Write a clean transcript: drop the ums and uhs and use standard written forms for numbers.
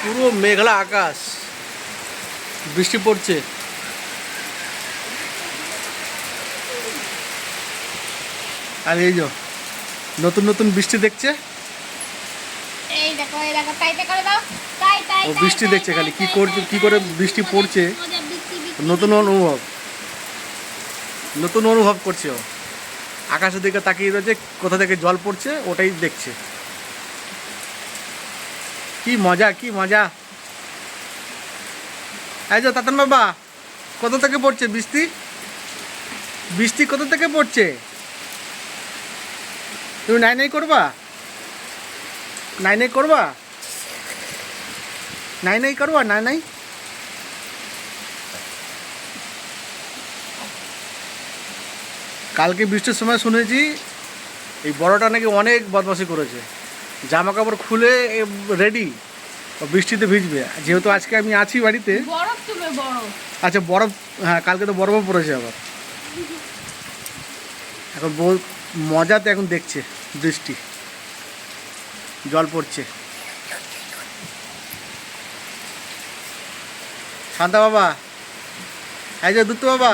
পুরো মেঘলা আকাশ, বৃষ্টি পড়ছে। আর এই যে নতুন নতুন বৃষ্টি দেখছে, এই দেখো এই দেখো টাইটে করে দাও, টাই টাই ও বৃষ্টি দেখছে খালি কি করছে, কি করে বৃষ্টি পড়ছে। নতুন অনুভব, নতুন অনুভব করছে ও। আকাশের দিকে তাকিয়ে রয়েছে, কোথা থেকে জল পড়ছে ওটাই দেখছে। কি মজা, কি মজা। এই যে তাতান বাবা, কোথা থেকে পড়ছে বৃষ্টি? বৃষ্টি কোথা থেকে পড়ছে? তুমি নাই নাই করবা, নাই নাই করবা, নাই নাই করবা, নাই নাই। কালকে বৃষ্টির সময় শুনেছি এই বড়টা নাকি অনেক বদমাশি করেছে, জামা কাপড় খুলে রেডি, বৃষ্টিতে ভিজবে। যেহেতু আজকে আমি আছি বাড়িতে, বরফ তুমি বরফ। আচ্ছা বরফ, হ্যাঁ কালকে তো বরফও পড়েছে আবার। এখন মজাতে এখন দেখছে বৃষ্টি, জল পড়ছে। শান্তা বাবা, এই যে দুত্তু বাবা,